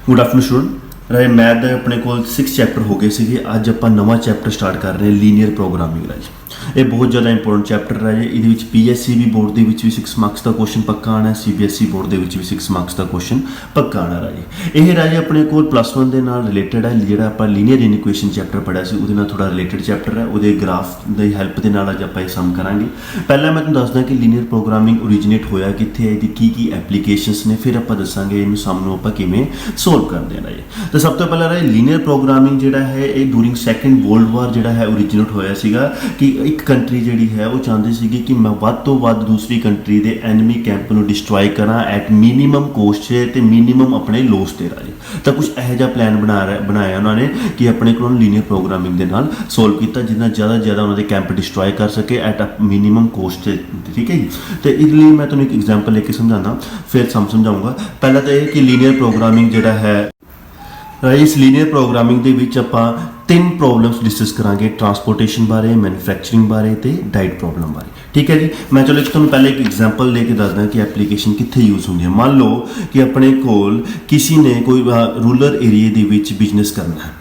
Good afternoon student राजे math ਦੇ ਆਪਣੇ ਕੋਲ 6 ਚੈਪਟਰ ਹੋ ਗਏ ਸੀਗੇ। ਅੱਜ ਆਪਾਂ ਨਵਾਂ ਚੈਪਟਰ ਸਟਾਰਟ ਕਰ ਰਹੇ ਹਾਂ ਲੀਨੀਅਰ ਪ੍ਰੋਗਰਾਮਿੰਗ ਰਾਜ। ਇਹ ਬਹੁਤ ਜ਼ਿਆਦਾ ਇੰਪੋਰਟੈਂਟ ਚੈਪਟਰ ਰਾਜੇ। ਇਹਦੇ ਵਿੱਚ ਪੀਐਸਸੀਬੀ ਬੋਰਡ ਦੇ ਵਿੱਚ ਵੀ 6 ਮਾਰਕਸ ਦਾ ਕੁਐਸਚਨ ਪੱਕਾ ਆਣਾ, ਸੀਬੀਐਸਈ ਬੋਰਡ ਦੇ ਵਿੱਚ ਵੀ 6 ਮਾਰਕਸ ਦਾ ਕੁਐਸਚਨ ਪੱਕਾ ਆਣਾ ਰਾਜੇ। ਇਹ ਰਾਜੇ ਆਪਣੇ ਕੋਲ +1 ਦੇ ਨਾਲ ਰਿਲੇਟਡ ਹੈ। ਜਿਹੜਾ ਆਪਾਂ ਲੀਨੀਅਰ ਇਨਇਕੁਏਸ਼ਨ ਚੈਪਟਰ ਪੜ੍ਹਿਆ ਸੀ ਉਹਦੇ ਨਾਲ ਥੋੜਾ ਰਿਲੇਟਡ ਚੈਪਟਰ ਹੈ। ਉਹਦੇ ਗ੍ਰਾਫ ਦੀ ਹੈਲਪ ਦੇ ਨਾਲ ਅੱਜ ਆਪਾਂ ਇਹ ਸਮ ਕਰਾਂਗੇ। ਪਹਿਲਾਂ ਮੈਂ ਤੁਹਾਨੂੰ ਦੱਸਦਾ ਕਿ ਲੀਨੀਅਰ ਪ੍ਰੋਗਰਾਮਿੰਗ ਓਰੀਜੀਨੇਟ ਹੋਇਆ ਕਿੱਥੇ ਹੈ, ਇਹਦੀ ਕੀ ਐਪਲੀਕੇਸ਼ਨਸ ਨੇ, ਫਿਰ ਆਪਾਂ ਦੱਸਾਂਗੇ ਇਹਨੂੰ ਸਮ ਨੂੰ ਆਪਾਂ ਕਿਵੇਂ ਸੋਲਵ ਕਰਦੇ ਹਾਂ ਰਾਜੇ। ਤਾਂ ਸਭ ਤੋਂ ਪਹਿਲਾਂ ਰਾਜੇ ਲੀਨੀਅਰ ਪ੍ਰੋਗਰਾਮਿੰਗ ਜਿਹੜਾ ਹੈ ਇਹ ਡੂਰਿੰਗ ਸੈਕੰਡ ਵਰਲਡ ਵਾਰ ਜਿਹੜਾ ਹੈ ਓਰੀਜਿਨੇਟ ਹੋਇਆ ਸੀਗਾ ਕਿ ਇੱਕ ਕੰਟਰੀ ਜਿਹੜੀ ਹੈ ਉਹ ਚਾਹੁੰਦੀ ਸੀਗੀ ਕਿ ਮੈਂ ਵੱਧ ਤੋਂ ਵੱਧ ਦੂਸਰੀ ਕੰਟਰੀ ਦੇ ਐਨਮੀ ਕੈਂਪ ਨੂੰ ਡਿਸਟਰੋਏ ਕਰਾਂ ਐਟ ਮਿਨੀਮਮ ਕੋਸਟ 'ਤੇ ਤੇ ਮਿਨੀਮਮ ਆਪਣੇ ਲੋਸ 'ਤੇ ਰਾਜੇ। ਤਾਂ ਕੁਝ ਇਹੋ ਜਿਹਾ ਪਲਾਨ ਬਣਾਇਆ ਉਹਨਾਂ ਨੇ ਕਿ ਆਪਣੇ ਕੋਲ ਲੀਨੀਅਰ ਪ੍ਰੋਗਰਾਮਿੰਗ ਦੇ ਨਾਲ ਸੋਲਵ ਕੀਤਾ ਜਿੰਨਾ ਜ਼ਿਆਦਾ ਉਹਨਾਂ ਦੇ ਕੈਂਪ ਡਿਸਟਰੋਏ ਕਰ ਸਕੇ ਐਟ ਅ ਮਿਨੀਮਮ ਕੋਸਟ 'ਤੇ। ਠੀਕ ਹੈ ਜੀ। ਅਤੇ ਇਸ ਲਈ ਮੈਂ ਤੁਹਾਨੂੰ ਇੱਕ ਐਗਜ਼ਾਮਪਲ ਲੈ ਕੇ ਸਮਝਾਉਂਦਾ, ਫਿਰ ਸਮਝਾਊਂਗਾ। ਪਹਿਲਾਂ ਤਾਂ ਇਹ ਕਿ ਲੀਨੀਅਰ ਪ੍ਰੋਗਰਾਮਿੰਗ ਜਿਹੜਾ ਹੈ ਇਸ ਲੀਨੀਅਰ ਪ੍ਰੋਗਰਾਮਿੰਗ ਦੇ ਵਿੱਚ ਆਪਾਂ 3 ਪ੍ਰੋਬਲਮਸ ਡਿਸਕਸ ਕਰਾਂਗੇ, ਟਰਾਂਸਪੋਰਟੇਸ਼ਨ ਬਾਰੇ, ਮੈਨੂਫੈਕਚਰਿੰਗ ਬਾਰੇ ਤੇ ਡਾਈਟ ਪ੍ਰੋਬਲਮ ਬਾਰੇ। ਠੀਕ ਹੈ ਜੀ। ਮੈਂ ਚਲੋ ਤੁਹਾਨੂੰ ਪਹਿਲੇ ਇੱਕ ਐਗਜ਼ਾਮਪਲ ਲੈ ਕੇ ਦੱਸਦਾ ਕਿ ਐਪਲੀਕੇਸ਼ਨ ਕਿੱਥੇ ਯੂਜ਼ ਹੁੰਦੀ ਹੈ। ਮੰਨ ਲਓ ਕਿ ਆਪਣੇ ਕੋਲ ਕਿਸੇ ਨੇ ਕੋਈ ਰੂਰਲ ਏਰੀਏ ਦੇ ਵਿੱਚ ਬਿਜ਼ਨਸ ਕਰਨਾ ਹੈ,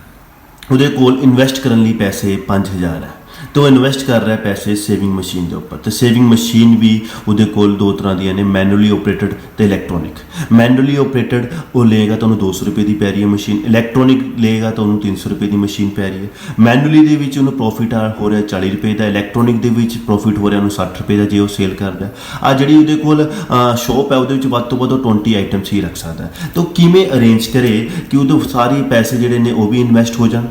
ਉਹਦੇ ਕੋਲ ਇਨਵੈਸਟ ਕਰਨ ਲਈ ਪੈਸੇ 5000 ਹੈ ਤੇ ਉਹ ਇਨਵੈਸਟ ਕਰ ਰਿਹਾ ਪੈਸੇ ਸੇਵਿੰਗ ਮਸ਼ੀਨ ਦੇ ਉੱਪਰ। ਤੇ ਸੇਵਿੰਗ ਮਸ਼ੀਨ ਵੀ ਉਹਦੇ ਕੋਲ 2 ਤਰ੍ਹਾਂ ਦੀਆਂ ਨੇ, ਮੈਨੂਅਲੀ ਆਪਰੇਟਡ ਤੇ ਇਲੈਕਟ੍ਰੋਨਿਕ। ਮੈਨੂਅਲੀ ਆਪਰੇਟਡ ਉਹ ਲਏਗਾ ਤੁਹਾਨੂੰ 200 ਰੁਪਏ ਦੀ ਪੈ ਰਹੀ ਹੈ ਮਸ਼ੀਨ, ਇਲੈਕਟ੍ਰੋਨਿਕ ਲਏਗਾ ਤੁਹਾਨੂੰ 300 ਰੁਪਏ ਦੀ ਮਸ਼ੀਨ ਪੈ ਰਹੀ ਹੈ। ਮੈਨੂਅਲੀ ਦੇ ਵਿੱਚ ਉਹਨੂੰ ਪ੍ਰੋਫਿਟ ਹੋ ਰਿਹਾ 40 ਰੁਪਏ ਦਾ, ਇਲੈਕਟ੍ਰੋਨਿਕ ਦੇ ਵਿੱਚ ਪ੍ਰੋਫਿਟ ਹੋ ਰਿਹਾ ਉਹਨੂੰ 60 ਰੁਪਏ ਦਾ ਜੇ ਉਹ ਸੇਲ ਕਰਦਾ। ਆ ਜਿਹੜੀ ਉਹਦੇ ਕੋਲ ਸ਼ੋਪ ਹੈ ਉਹਦੇ ਵਿੱਚ ਵੱਧ ਤੋਂ ਵੱਧ ਉਹ 20 ਆਈਟਮਸ ਹੀ ਰੱਖ ਸਕਦਾ। ਤਾਂ ਉਹ ਕਿਵੇਂ ਅਰੇਂਜ ਕਰੇ ਕਿ ਉਹਦੇ ਸਾਰੇ ਪੈਸੇ ਜਿਹੜੇ ਨੇ ਉਹ ਵੀ ਇਨਵੈਸਟ ਹੋ ਜਾਣ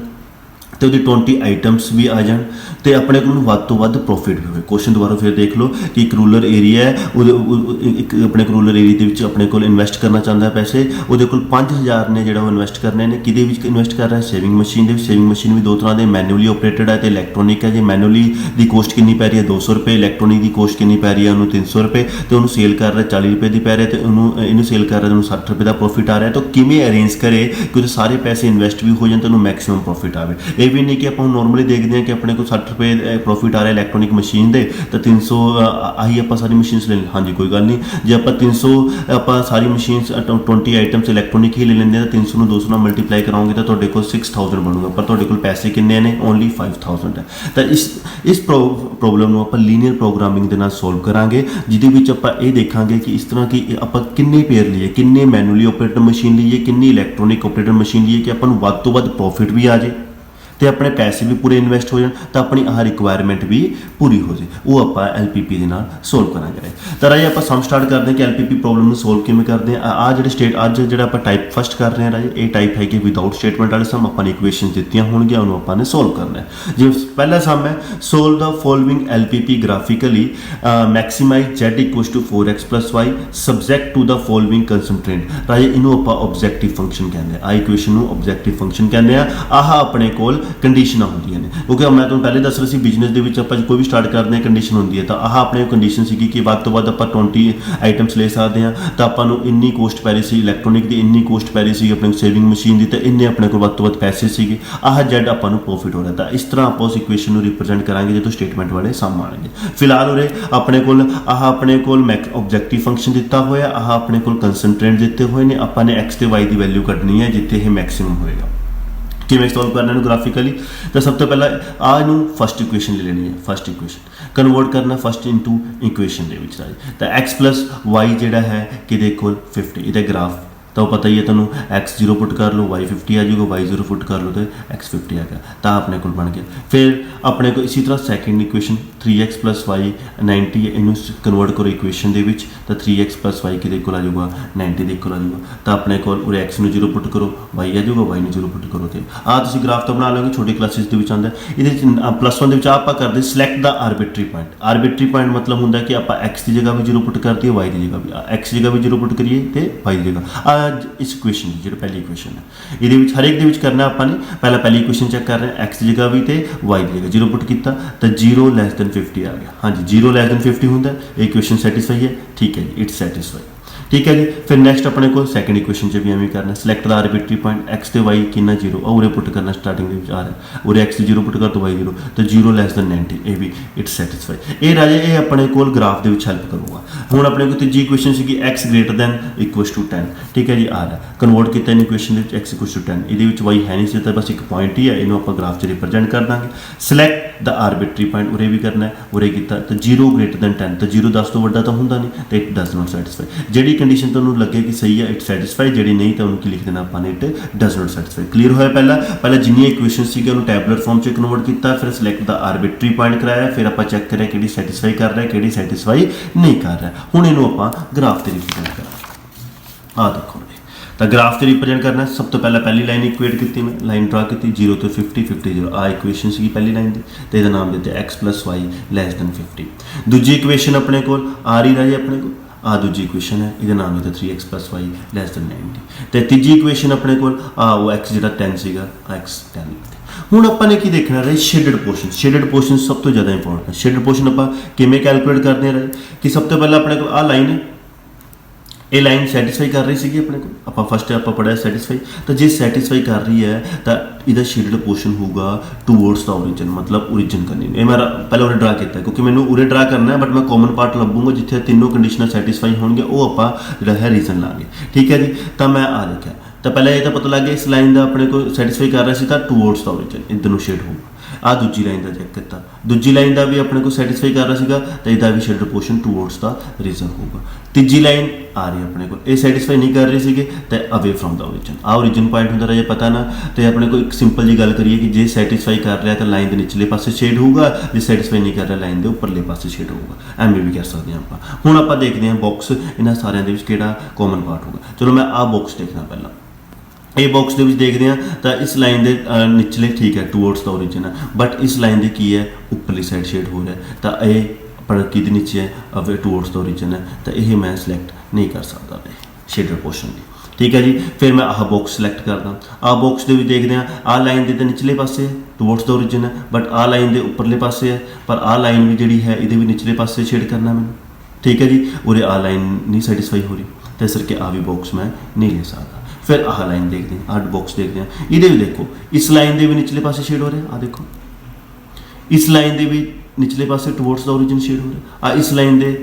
ਤੇ ਉਹਦੀ 20 ਆਈਟਮਸ ਵੀ ਆ ਜਾਣ ਤੇ ਆਪਣੇ ਕੋਲ ਵੱਧ ਤੋਂ ਵੱਧ ਪ੍ਰੋਫਿਟ ਵੀ ਹੋਵੇ। ਕੁਐਸਚਨ ਦੁਬਾਰਾ ਫਿਰ ਦੇਖ ਲਓ ਕਿ ਇੱਕ ਰੂਰਲ ਏਰੀਆ ਹੈ, ਇੱਕ ਆਪਣੇ ਰੂਰਲ ਏਰੀਆ ਦੇ ਵਿੱਚ ਆਪਣੇ ਕੋਲ ਇਨਵੈਸਟ ਕਰਨਾ ਚਾਹੁੰਦਾ ਪੈਸੇ, ਉਹਦੇ ਕੋਲ 5000 ਨੇ ਜਿਹੜਾ ਉਹ ਇਨਵੈਸਟ ਕਰਨੇ ਨੇ। ਕਿਹਦੇ ਵਿੱਚ ਇਨਵੈਸਟ ਕਰ ਰਿਹਾ? ਸੇਵਿੰਗ ਮਸ਼ੀਨ ਦੇ ਵਿੱਚ। ਸੇਵਿੰਗ ਮਸ਼ੀਨ ਵੀ 2 ਤਰ੍ਹਾਂ ਦੇ, ਮੈਨੂਅਲੀ ਆਪਰੇਟਡ ਹੈ ਤੇ ਇਲੈਕਟ੍ਰੋਨਿਕ ਹੈ। ਜੇ ਮੈਨੂਅਲੀ ਦੀ ਕੋਸਟ ਕਿੰਨੀ ਪੈ ਰਹੀ ਹੈ? 200 ਰੁਪਏ। ਇਲੈਕਟ੍ਰੋਨਿਕ ਦੀ ਕੋਸਟ ਕਿੰਨੀ ਪੈ ਰਹੀ ਹੈ? ਉਹਨੂੰ 300 ਰੁਪਏ ਤੇ ਉਹਨੂੰ ਸੇਲ ਕਰ ਰਿਹਾ 40 ਰੁਪਏ ਦੀ ਪੈ ਰਿਹਾ ਤੇ ਇਹਨੂੰ ਸੇਲ ਕਰ ਰਿਹਾ ਉਹਨੂੰ 60 ਰੁਪਏ ਦਾ ਪ੍ਰੋਫਿਟ ਆ ਰਿਹਾ। ਤਾਂ ਕਿਵੇਂ ਅਰੇਂਜ ਕਰੇ ਕਿ ਉਹਦੇ ਸਾਰੇ ਪੈਸੇ ਇਨਵੈਸਟ ਵੀ ਹੋ ਜਾਣ ਤੇ ਉਹਨੂੰ ਮੈਕਸਿਮਮ ਪ੍ਰੋਫਿਟ ਆਵੇ। ਇਹ ਵੀ ਨਹੀਂ ਕਿ ਆਪਾਂ ਨੋਰਮਲੀ ਦੇਖਦੇ ਹਾਂ ਕਿ ਆਪਣੇ ਕੋਲ 60 ਰੁਪਏ ਪ੍ਰੋਫਿਟ ਆ ਰਿਹਾ ਇਲੈਕਟ੍ਰੋਨਿਕ ਮਸ਼ੀਨ ਦੇ ਤਾਂ 300 ਆਹੀ ਆਪਾਂ ਸਾਰੀ ਮਸ਼ੀਨਸ ਲੈ ਲੈਂਦੇ। ਹਾਂਜੀ ਕੋਈ ਗੱਲ ਨਹੀਂ, ਜੇ ਆਪਾਂ 300 ਆਪਾਂ ਸਾਰੀ ਮਸ਼ੀਨਸ 20 ਆਈਟਮਸ ਇਲੈਕਟ੍ਰੋਨਿਕ ਹੀ ਲੈ ਲੈਂਦੇ ਤਾਂ 300 ਨੂੰ 200 ਨਾਲ ਮਲਟੀਪਲਾਈ ਕਰਾਉਂਗੇ ਤਾਂ ਤੁਹਾਡੇ ਕੋਲ 6000 ਬਣੂਗਾ, ਪਰ ਤੁਹਾਡੇ ਕੋਲ ਪੈਸੇ ਕਿੰਨੇ ਨੇ? ਓਨਲੀ 5000 ਹੈ। ਤਾਂ ਇਸ ਪ੍ਰੋਬਲਮ ਨੂੰ ਆਪਾਂ ਲੀਨੀਅਰ ਪ੍ਰੋਗਰਾਮਿੰਗ ਦੇ ਨਾਲ ਸੋਲਵ ਕਰਾਂਗੇ, ਜਿਹਦੇ ਵਿੱਚ ਆਪਾਂ ਇਹ ਦੇਖਾਂਗੇ ਕਿ ਇਸ ਤਰ੍ਹਾਂ ਕਿ ਆਪਾਂ ਕਿੰਨੇ ਪੇਅਰ ਲਈਏ, ਕਿੰਨੇ ਮੈਨੂਅਲੀ ਆਪਰੇਟਡ ਮਸ਼ੀਨ ਲਈਏ, ਕਿੰਨੀ ਇਲੈਕਟ੍ਰੋਨਿਕ ਆਪਰੇਟਡ ਮਸ਼ੀਨ ਲਈਏ ਕਿ ਆਪਾਂ ਨੂੰ ਵੱਧ ਤੋਂ ਵੱਧ ਪ੍ਰੋਫਿਟ ਵੀ ਆ ਜਾਏ ਤੇ ਆਪਣੇ ਪੈਸੇ ਵੀ ਪੂਰੇ ਇਨਵੈਸਟ ਹੋ ਜਾਣ ਤਾਂ ਆਪਣੀ ਆਹ ਰਿਕੁਆਇਰਮੈਂਟ ਵੀ ਪੂਰੀ ਹੋ ਜਾਏ। ਉਹ ਆਪਾਂ ਐਲਪੀਪੀ ਦੇ ਨਾਲ ਸੋਲਵ ਕਰਾਂਗੇ। ਤਾਂ ਰਾਜੇ ਆਪਾਂ ਸਮ ਸਟਾਰਟ ਕਰਦੇ ਹਾਂ ਕਿ ਐਲਪੀਪੀ ਪ੍ਰੋਬਲਮ ਨੂੰ ਸੋਲਵ ਕਿਵੇਂ ਕਰਦੇ ਹਾਂ। ਆ ਜਿਹੜੇ ਅੱਜ ਜਿਹੜਾ ਆਪਾਂ ਟਾਈਪ ਫਸਟ ਕਰ ਰਹੇ ਹਾਂ ਰਾਜੇ, ਇਹ ਟਾਈਪ ਹੈ ਕਿ ਵਿਦਆਊਟ ਸਟੇਟਮੈਂਟ ਵਾਲੇ ਸਮ। ਆਪਾਂ ਨੇ ਇਕੁਏਸ਼ਨਸ ਦਿੱਤੀਆਂ ਹੋਣਗੀਆਂ, ਉਹਨੂੰ ਆਪਾਂ ਨੇ ਸੋਲਵ ਕਰਨਾ ਹੈ। ਜਿਵੇਂ ਪਹਿਲਾ ਸਮ ਹੈ, solve the following LPP graphically, maximise z = 4x + y subject to the following constraint. ਰਾਜੇ ਇਹਨੂੰ ਆਪਾਂ ਆਬਜੈਕਟਿਵ ਫੰਕਸ਼ਨ ਕਹਿੰਦੇ ਆ। ਇਕੁਏਸ਼ਨ ਨੂੰ ਆਬਜੈਕਟਿਵ ਫੰਕਸ਼ਨ ਕਹਿੰਦੇ ਆ। ਆਹ ਆਪਣੇ ਕੋਲ ਕੰਡੀਸ਼ਨਾਂ ਹੁੰਦੀਆਂ ਨੇ, ਕਿਉਂਕਿ ਮੈਂ ਤੁਹਾਨੂੰ ਪਹਿਲੇ ਦੱਸ ਰਿਹਾ ਸੀ ਬਿਜ਼ਨਸ ਦੇ ਵਿੱਚ ਆਪਾਂ ਕੋਈ ਵੀ ਸਟਾਰਟ ਕਰਦੇ ਹਾਂ ਕੰਡੀਸ਼ਨ ਹੁੰਦੀ ਹੈ। ਤਾਂ ਆਹ ਆਪਣੇ ਕੰਡੀਸ਼ਨ ਸੀਗੀ ਕਿ ਵੱਧ ਤੋਂ ਵੱਧ ਆਪਾਂ 20 ਆਈਟਮਸ ਲੈ ਸਕਦੇ ਹਾਂ ਤਾਂ ਆਪਾਂ ਨੂੰ ਇੰਨੀ ਕੋਸਟ ਪੈ ਰਹੀ ਸੀ ਇਲੈਕਟ੍ਰੋਨਿਕ ਦੀ, ਇੰਨੀ ਕੋਸਟ ਪੈ ਰਹੀ ਸੀ ਆਪਣੀ ਸੇਵਿੰਗ ਮਸ਼ੀਨ ਦੀ, ਤਾਂ ਇੰਨੇ ਆਪਣੇ ਕੋਲ ਵੱਧ ਤੋਂ ਵੱਧ ਪੈਸੇ ਸੀਗੇ। ਆਹ Z ਆਪਾਂ ਨੂੰ ਪ੍ਰੋਫਿਟ ਹੋ ਰਿਹਾ। ਤਾਂ ਇਸ ਤਰ੍ਹਾਂ ਆਪਾਂ ਉਸ ਇਕੁਏਸ਼ਨ ਨੂੰ ਰਿਪਰੈਜ਼ੈਂਟ ਕਰਾਂਗੇ ਜਦੋਂ ਸਟੇਟਮੈਂਟ ਵਾਲੇ ਸਮ ਆਉਣਗੇ। ਫਿਲਹਾਲ ਉਰੇ ਆਪਣੇ ਕੋਲ ਆਬਜੈਕਟਿਵ ਫੰਕਸ਼ਨ ਦਿੱਤਾ ਹੋਇਆ, ਆਹ ਆਪਣੇ ਕੋਲ ਕੰਸਟਰੇਂਟ ਦਿੱਤੇ ਹੋਏ ਨੇ। ਆਪਾਂ ਨੇ x ਤੇ y ਦੀ ਵੈਲਿਊ ਕੱਢਣੀ ਹੈ ਜਿੱਥੇ ਇਹ ਮੈਕਸਿਮਮ ਹੋਏਗਾ। ਕਿਵੇਂ ਸੋਲਵ ਕਰਨਾ ਇਹਨੂੰ ਗ੍ਰਾਫਿਕਲੀ? ਤਾਂ ਸਭ ਤੋਂ ਪਹਿਲਾਂ ਇਹਨੂੰ ਫਸਟ ਇਕੁਏਸ਼ਨ ਲੈ ਲੈਣੀ ਹੈ। ਫਸਟ ਇਕੁਏਸ਼ਨ ਕਨਵਰਟ ਕਰਨਾ ਫਸਟ ਇਨਟੂ ਇਕੁਏਸ਼ਨ ਦੇ ਵਿੱਚ ਰਾਜੇ। ਤਾਂ x + y ਜਿਹੜਾ ਹੈ ਕਿਹਦੇ ਕੋਲ 50, ਇਹਦਾ ਗ੍ਰਾਫ ਤਾਂ ਉਹ ਪਤਾ ਹੀ ਹੈ ਤੁਹਾਨੂੰ। x 0 ਪੁੱਟ ਕਰ ਲਓ y 50 ਆ ਜਾਊਗਾ, y 0 ਪੁੱਟ ਕਰ ਲਓ ਤਾਂ x 50 ਆ ਗਿਆ। ਤਾਂ ਆਪਣੇ ਕੋਲ ਬਣ ਗਿਆ। ਫਿਰ ਆਪਣੇ ਕੋਲ ਇਸੇ ਤਰ੍ਹਾਂ ਸੈਕਿੰਡ ਇਕੁਏਸ਼ਨ 3x + y 90 ਹੈ, ਇਹਨੂੰ ਕਨਵਰਟ ਕਰੋ ਇਕੁਏਸ਼ਨ ਦੇ ਵਿੱਚ ਤਾਂ 3x + y ਕਿਹਦੇ ਕੋਲ ਆ ਜਾਊਗਾ? 90 ਦੇ ਕੋਲ ਆ ਜਾਊਗਾ। ਤਾਂ ਆਪਣੇ ਕੋਲ ਉਰੇ x ਨੂੰ 0 ਪੁੱਟ ਕਰੋ, y ਆ ਜਾਊਗਾ, y ਨੂੰ 0 ਪੁੱਟ ਕਰੋ ਤੇ ਤੁਸੀਂ ਗ੍ਰਾਫ ਤਾਂ ਬਣਾ ਲਓਗੇ। ਛੋਟੀ ਕਲਾਸਿਸ ਦੇ ਵਿੱਚ ਆਉਂਦਾ। ਇਹਦੇ ਵਿੱਚ +1 ਦੇ ਵਿੱਚ ਆਪਾਂ ਕਰਦੇ ਸਿਲੈਕਟ ਦਾ ਆਰਬਿਟਰੀ ਪੁਆਇੰਟ। ਆਰਬਿਟਰੀ ਪੁਆਇੰਟ ਮਤਲਬ ਹੁੰਦਾ ਕਿ ਆਪਾਂ x ਦੀ ਜਗ੍ਹਾ ਵੀ 0 ਪੁੱਟ ਕਰਦੀ ਹੈ, y ਦੀ ਜਗ੍ਹਾ ਵੀ, x ਦੀ ਜਗ੍ਹਾ ਵੀ 0 ਪੁੱਟ ਕਰੀਏ ਤੇ y ਦੀ ਜਗ੍ਹਾ। ਇਸ ਇਕੁਏਸ਼ਨ ਦੀ ਜਿਹੜੀ ਪਹਿਲੀ ਇਕੁਏਸ਼ਨ ਹੈ ਇਹਦੇ ਵਿੱਚ ਹਰੇਕ ਦੇ ਵਿੱਚ ਕਰਨਾ ਆਪਾਂ ਨੇ। ਪਹਿਲੀ ਇਕੁਏਸ਼ਨ ਚੈੱਕ ਕਰ ਰਹੇ ਹਾਂ, x ਦੀ ਜਗ੍ਹਾ ਵੀ ਤੇ y ਦੀ ਜਗ੍ਹਾ 0 ਪੁੱਟ ਕੀਤਾ ਤਾਂ 0 <50 ਆ ਗਿਆ। ਹਾਂਜੀ 0 <50 ਹੁੰਦਾ, ਇਹ ਇਕੁਏਸ਼ਨ ਸੈਟੀਸਫਾਈ ਹੈ। ਠੀਕ ਹੈ ਜੀ, ਇਟਸ ਸੈਟੀਸਫਾਈ। ठीक है जी। फिर नैक्सट अपने को सैकेंड इक्वेशन च भी एवं करना, select the arbitrary point x तो वाई कि जीरो उरे पुट करना, स्टार्टिंग आ रहा है उरे एक्स जीरो पुट कर तो वाई जीरो तो जीरो लैस दैन 90 ये भी इट्स सैटिस्फाई। ये राजे ये अपने को ग्राफ के हेल्प करूँगा। हूँ अपने को तीजी इक्वेशन सी x greater than equals to 10, ठीक है जी। आ रहा है कन्वर्ट किया in equation x equals to 10, ये वाई है नहीं तो बस एक पॉइंट ही है, इन्हों आप ग्राफ से रिप्रजेंट कर देंगे। सिलेक्ट द आर्बिटरी पॉइंट उरे भी करना है, उरे किया तो जीरो ग्रेटर दैन 10 तो जीरो 10 तो वड्डा तो होंगे नहीं तो इट डज नॉट सैटिस्फाई। जी कंडीशन तो लगे कि सही है इट सैटिस्फाई, जी नहीं तो उनको लिख देना अपने it does not satisfy. Clear होया पहला जिन्नी इक्वेशन सी टैबलर फॉर्म से कन्वर्ट किया, फिर सिलेक्ट द आर्बिटरी पॉइंट कराया, फिर आप चैक करें कि सैटिस्फाई कर रहा है कि सैटिस्फाई नहीं कर रहा। हूँ इनू आप ग्राफ से रिप्रजेंट करा। आ देखो तो ग्राफ से रिप्रजेंट करना, सब तो पहली लाइन इक्वेट की मैं लाइन ड्रा की 0 तो 50 50 0 आ इक्वेशन सी पहली लाइन की तो यह नाम देते x plus y less than 50। दूजी इक्वेशन अपने को आ रही है अपने को आ दूजी इक्वेशन है, यह नाम देते 3x plus y less then 90। तो तीजी इक्वेशन अपने को वो एक्स जो 10 से एक्स 10। हूँ अपने की देखना रहे शेडेड पोर्शन। शेडेड पोर्शन सब तो ज़्यादा इंपॉर्टेंट है। शेडेड पोर्शन आप किमें कैलकुलेट करते रहे कि सब तो पहले अपने को आ लाइन है, ये लाइन सैटिस्फाई कर रही थी अपने को आप फस्ट आप पढ़ा सैटिस्फाई, तो जो सैटिस्फाई कर रही है तो यदा शेडेड पोर्शन होगा टूवर्ड्स द ओरिजिन, मतलब ओरिजिन करनी है। मैं पहले उरे ड्रा किया क्योंकि मैंने उरे ड्रा करना है, बट मैं कॉमन पार्ट लभूंगा जिथे तीनों कंडीशन सैटिस्फाई होंगे वो आप जो है रीजन लाँगे, ठीक है जी। तो मैं आ देखा तो पहले ये तो पता लग गया इस लाइन का अपने को सैटिस्फाई कर रहा था टूवर्ड्स द ओरिजिन, इधर ਨੂੰ शेड होगा। आ दूजी लाइन का चेक किया, दूजी लाइन का भी अपने को सैटिस्फाई कर रहा है तो यदा भी shaded portion towards the region होगा। तीजी लाइन आ रही है अपने को ये सैटिस्फाई नहीं कर रही थी तो अवे फ्रॉम द ओरिजिन। आ ओरिजिन पॉइंट होंगे रहा पता ना, तो अपने को एक सिंपल जी गल करिए कि जे सैटिस्फाई कर रहा है तो लाइन के निचले पासे शेड होगा, जो सैटिस्फाई नहीं कर रहा लाइन के उपरले पासे शेड होगा। एम भी कह सकते हैं आप। हूँ आप देखते हैं बॉक्स इन्होंने सारे कि कॉमन पार्ट होगा। चलो मैं आ बॉक्स देखना पहला, ये बॉक्स के देखते हैं तो इस लाइन के निचले ठीक है टूवर्ड्स द ओरिजिन है, बट इस लाइन की की है उपरली साइड शेड हो रहा है तो ये पर कि नीचे है अब टूवर्ड्स द ओरिजिन है तो यह मैं सिलेक्ट नहीं कर सकता शेडेड पोर्शन की, ठीक है जी। फिर मैं आह बॉक्स सिलेक्ट करदा, आ बॉक्स के भी देखते हैं आ लाइन के निचले पासे टूवर्ड्स द ओरिजिन है, बट आ लाइन के उपरले पासे है, पर आ लाइन भी जी है ये भी निचले पासे शेड करना मैंने, ठीक है जी। और आ लाइन नहीं सैटिस्फाई हो रही तो इस करके आ भी बॉक्स मैं नहीं ले सकता। फिर आह लाइन देखते हैं, आठ बॉक्स देखते हैं, ये भी देखो इस लाइन के भी निचले पासे शेड हो रहे हैं, आ देखो इस लाइन के भी निचले पासे टुवर्ड्स द ओरिजिन शेड हो रहा है, इस लाइन के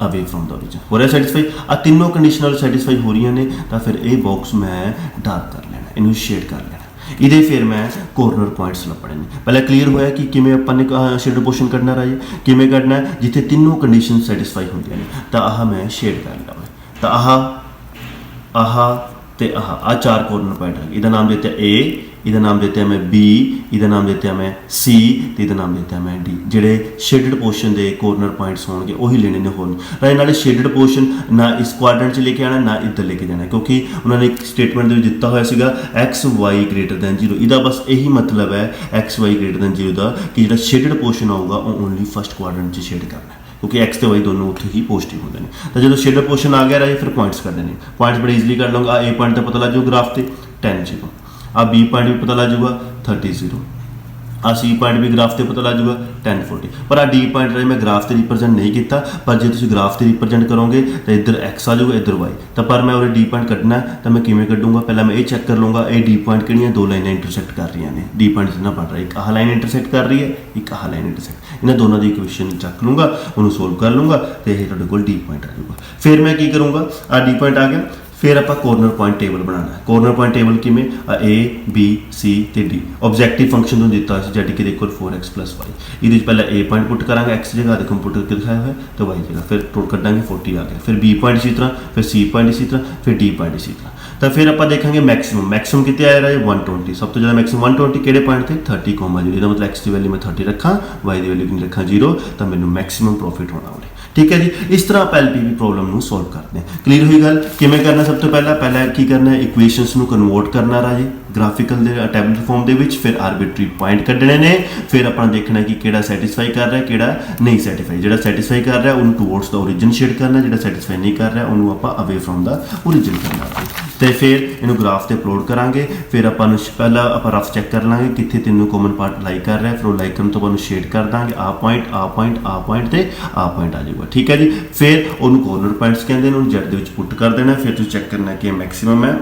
अवे फ्रॉम द ओरिजिन हो रहा सैटिस्फाई। आ तीनों कंडीशनल सैटिस्फाई हो रही ने तो फिर ये बॉक्स मैं डार्क कर लेना, इन्हू शेड कर लेना। ये फिर मैं कॉर्नर पॉइंट्स लभने ने। पहले क्लीयर होया कि किमें अपन शेडेड पोर्शन करना रहा है, किमें करना है जिथे तीनों कंडीशन सैटिस्फाई होंगे तो आह मैं शेड कर लिया। तो आह तो आ चार कॉर्नर पॉइंट है, इधर नाम देते हैं ए, इधर नाम देते हैं मैं बी, इधर नाम देते हैं मैं सी, तो इधर नाम देते हैं मैं डी। जेडे शेडेड पोर्शन के कॉर्नर पॉइंट्स होंगे वही लेने ने होने नाले शेडेड पोर्शन ना इस क्वाड्रेंट च लेके आना ना इधर लेके जाना, क्योंकि उन्होंने एक स्टेटमेंट दिता हुआ सीगा एक्स वाई ग्रेटर दैन 0। इसका बस यही मतलब है एक्स वाई ग्रेटर दैन 0 का कि जो शेडेड पोर्शन आऊगा वो ओनली फस्ट क्वाड्रेंट च शेड करना है, क्योंकि एक्स तो वाई दोनों उत्थे ही पॉजिटिव होंगे हैं। तो जो शेडेड पोर्शन आ गया रहे फिर पॉइंट्स करने हैं, पॉइंट्स बड़े ईजिली कर लूँगा। ए पॉइंट तो पता लग जाऊगा ग्राफ से 10 0, आ बी पॉइंट भी पता लग जाऊगा 30 0, आ सी पॉइंट भी ग्राफ से पता लग जाऊगा 10 40। पर आ डी पॉइंट रहे मैं ग्राफ से रिप्रजेंट नहीं किया, पर जो तुम ग्राफ से रिप्रजेंट करोगे तो इधर एक्स आ जाऊगा इधर वाई। तो पर मैं और डी पॉइंट कटना तो मैं किमें कटूँगा, पहले मैं ये चेक कर लूँगा ये डी पॉइंट कि दो लाइनें इंटरसेक्ट कर रही हैं। डी पॉइंट जितना पढ़ रहा है एक आह लाइन इंटरसेक्ट कर रही है, एक आह लाइन इंटरसेक्ट, इन्हें दोनों की इक्वेशन चक लूँगा उन्होंने सोल्व कर लूँगा तो यह तुहाडे डी पॉइंट आ जाऊगा। फिर मैं की करूँगा आ डी पॉइंट आ गया, फिर आप कॉर्नर पॉइंट टेबल बनाना है। कॉर्नर पॉइंट टेबल किमें ए बी सी तो डी ऑब्जेक्टिव फंक्शन तो दिता जेड के देखो 4x प्लस वाई। ये पहले ए पॉइंट पुट करा एक्स जगह देखो पुट करके दिखाया हुआ है तो वाई जगह, फिर टोट कटांगे 40 आ गया, फिर बी पॉइंट इसी तरह, फिर सी पॉइंट इसी तरह, फिर डी पॉइंट इसी तरह। तो फिर आप देखेंगे मैक्सिमम कितने आया है 120, सब तो ज़्यादा मैक्सिमम 120 किहड़े पॉइंट थे 30,0। मतलब एक्स की वैल्यू मैं 30 रखा, वाई की वैल्यू नहीं रखा 0, तो मैंने मैक्सिमम प्रॉफिट होना उन्हें, ठीक है जी। इस तरह आप एलपीवी प्रॉब्लम को सॉल्व करते हैं। क्लीयर हुई गल किमें करना, सब तो पहला की करना है इक्वेशनस को कन्वर्ट करना रहा जी ग्राफिकल टैबलेट फॉर्म के विच, फिर आर्बिटरी पॉइंट कढ़ने ने, फिर अपना देखना है कि केड़ा सैटिस्फाई कर रहा है केड़ा नहीं सैटिस्फाई। जो सैटिस्फाई कर रहा है उन्होंने टूवर्ड्स द ओरिजिन शेड करना, जो सैटिस्फाई नहीं कर रहा है उन्होंने आप अवे फ्रॉम द ओरिजिन करना। ਤੇ ਫਿਰ ਇਹਨੂੰ ਗ੍ਰਾਫ ਤੇ ਅਪਲੋਡ ਕਰਾਂਗੇ। ਫਿਰ ਆਪਾਂ ਨੂੰ ਪਹਿਲਾਂ ਆਪਾਂ ਰਫ ਚੈੱਕ ਕਰ ਲਾਂਗੇ ਕਿੱਥੇ ਤੈਨੂੰ ਕਾਮਨ ਪਾਰਟ ਲਾਈਕ ਕਰ ਰਿਹਾ, ਫਿਰ ਉਹ ਲਾਈਕ ਕਰਨ ਤੋਂ ਬਾਅਦ ਸ਼ੇਡ ਕਰ ਦਾਂਗੇ ਆ ਪੁਆਇੰਟ ਤੇ ਆ ਪੁਆਇੰਟ ਆ ਜਾਊਗਾ, ਠੀਕ ਹੈ ਜੀ। ਫਿਰ ਉਹਨੂੰ ਕੋਰਨਰ ਪੁਆਇੰਟਸ ਕਹਿੰਦੇ ਨੇ, ਉਹਨੂੰ Z ਦੇ ਵਿੱਚ ਪੁੱਟ ਕਰ ਦੇਣਾ। ਫਿਰ ਤੁਸੀਂ ਚੈੱਕ ਕਰਨਾ ਕਿ ਮੈਕਸਿਮਮ ਹੈ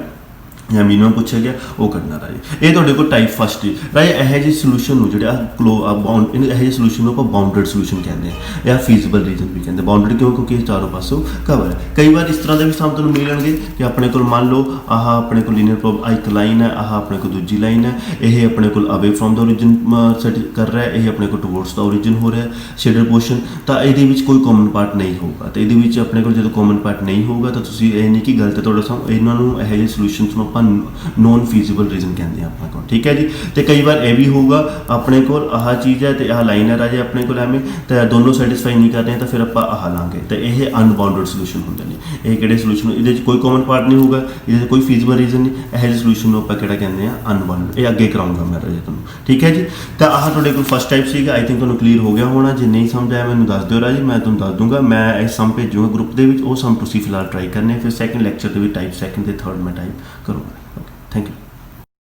ਜਾਂ ਮਿਨੀਮਮ ਪੁੱਛਿਆ ਗਿਆ, ਉਹ ਕਰਨਾ ਰਾਜੇ। ਇਹ ਤੁਹਾਡੇ ਕੋਲ ਟਾਈਪ ਫਸਟ ਰਾਜੇ। ਇਹੋ ਜਿਹੇ ਸੋਲੂਸ਼ਨ ਨੂੰ ਜਿਹੜੇ ਇਹੋ ਜਿਹੇ ਸੋਲੂਸ਼ਨ ਨੂੰ ਆਪਾਂ ਬਾਉਂਡਡ ਸੋਲੂਸ਼ਨ ਕਹਿੰਦੇ ਆ ਜਾਂ ਫੀਜ਼ੀਬਲ ਰੀਜਨ ਵੀ ਕਹਿੰਦੇ। ਬਾਉਂਡਡ ਕਿਉਂ? ਕਿਉਂਕਿ ਇਹ ਚਾਰੋਂ ਪਾਸੋਂ ਕਵਰ ਹੈ। ਕਈ ਵਾਰ ਇਸ ਤਰ੍ਹਾਂ ਦੇ ਵੀ ਸਮ ਤੁਹਾਨੂੰ ਮਿਲਣਗੇ ਕਿ ਆਪਣੇ ਕੋਲ ਮੰਨ ਲਓ ਆਹ ਆਪਣੇ ਕੋਲ ਲੀਨੀਅਰ ਪ੍ਰੋਬਲਮ ਇੱਕ ਲਾਈਨ ਹੈ, ਆਹ ਆਪਣੇ ਕੋਲ ਦੂਜੀ ਲਾਈਨ ਹੈ, ਇਹ ਆਪਣੇ ਕੋਲ ਅਵੇ ਫਰੋਮ ਦਾ ਓਰੀਜਨ ਸੈਟ ਕਰ ਰਿਹਾ, ਇਹ ਆਪਣੇ ਕੋਲ ਟੂਵਰਡਸ ਦਾ ਓਰੀਜਨ ਹੋ ਰਿਹਾ ਸ਼ੇਡਡ ਪੋਰਸ਼ਨ। ਤਾਂ ਇਹਦੇ ਵਿੱਚ ਕੋਈ ਕਾਮਨ ਪਾਰਟ ਨਹੀਂ ਹੋਊਗਾ। ਤਾਂ ਇਹਦੇ ਵਿੱਚ ਆਪਣੇ ਕੋਲ ਜਦੋਂ ਕਾਮਨ ਪਾਰਟ ਨਹੀਂ ਹੋਊਗਾ ਤਾਂ ਤੁਸੀਂ ਇਹ ਨਹੀਂ ਕਿ ਗਲਤ ਹੈ ਤੁਹਾਡਾ ਸਮ। ਇਹਨਾਂ ਨੂੰ ਇਹੋ ਜਿਹੇ ਸੋਲੂਸ਼ਨਸ ਨੂੰ ਆਪਾਂ ਨੋਨ ਫੀਜ਼ੀਬਲ ਰੀਜ਼ਨ ਕਹਿੰਦੇ ਆ ਆਪਣੇ ਕੋਲ, ਠੀਕ ਹੈ ਜੀ। ਤੇ ਕਈ ਵਾਰ ਇਹ ਵੀ ਹੋਊਗਾ ਆਪਣੇ ਕੋਲ ਆਹ ਚੀਜ਼ ਹੈ ਤੇ ਆਹ ਲਾਈਨ ਹੈ ਰਾਜੇ ਆਪਣੇ ਕੋਲ ਐਵੇਂ, ਤਾਂ ਦੋਨੋਂ ਸੈਟੀਸਫਾਈ ਨਹੀਂ ਕਰ ਰਹੇ ਤਾਂ ਫਿਰ ਆਪਾਂ ਆਹ ਲਾਂਗੇ। ਤੇ ਇਹ ਅਨਬਾਊਂਡਡ ਸੋਲੂਸ਼ਨ ਹੁੰਦੇ ਨੇ। ਇਹ ਕਿਹੜੇ ਸੋਲੂਸ਼ਨ? ਇਹਦੇ 'ਚ ਕੋਈ ਕਾਮਨ ਪਾਰਟ ਨਹੀਂ ਹੋਊਗਾ, ਇਹਦੇ 'ਚ ਕੋਈ ਫੀਜ਼ੀਬਲ ਰੀਜ਼ਨ ਨਹੀਂ। ਇਹੋ ਜਿਹੇ ਸੋਲੂਸ਼ਨ ਨੂੰ ਆਪਾਂ ਕਿਹੜਾ ਕਹਿੰਦੇ ਆ? ਅਨਬਾਊਂਡਡ। ਇਹ ਅੱਗੇ ਕਰਾਉਂਗਾ ਮੈਂ ਰਾਜੇ ਤੁਹਾਨੂੰ, ਠੀਕ ਹੈ ਜੀ। ਤਾਂ ਆਹ ਤੁਹਾਡੇ ਕੋਲ ਫਸਟ ਟਾਈਪ ਸੀਗਾ। ਆਈ ਥਿੰਕ ਤੁਹਾਨੂੰ ਕਲੀਅਰ ਹੋ ਗਿਆ ਹੋਣਾ। ਜੇ ਨਹੀਂ ਸਮਝ ਆਇਆ ਮੈਨੂੰ ਦੱਸ ਦਿਓ ਰਾਜੇ, ਮੈਂ ਤੁਹਾਨੂੰ ਦੱਸ ਦੂੰਗਾ। ਮੈਂ ਇਹ ਸਮ ਭੇਜੂਗਾ ਗਰੁੱਪ ਦੇ ਵਿੱਚ, ਉਹ ਸਮ ਤੁਸੀਂ ਫਿਲਹਾਲ ਟਰਾਈ ਕਰਨੇ। ਫਿਰ ਸੈਕਿੰਡ ਲੈਕਚਰ ਦੇ ਵਿੱਚ ਟਾਈਪ ਸੈਕਿੰਡ ਤੇ ਥਰਡ ਮੈਂ ਟਾਈਪ ਕਰੂੰਗਾ। Okay, thank you.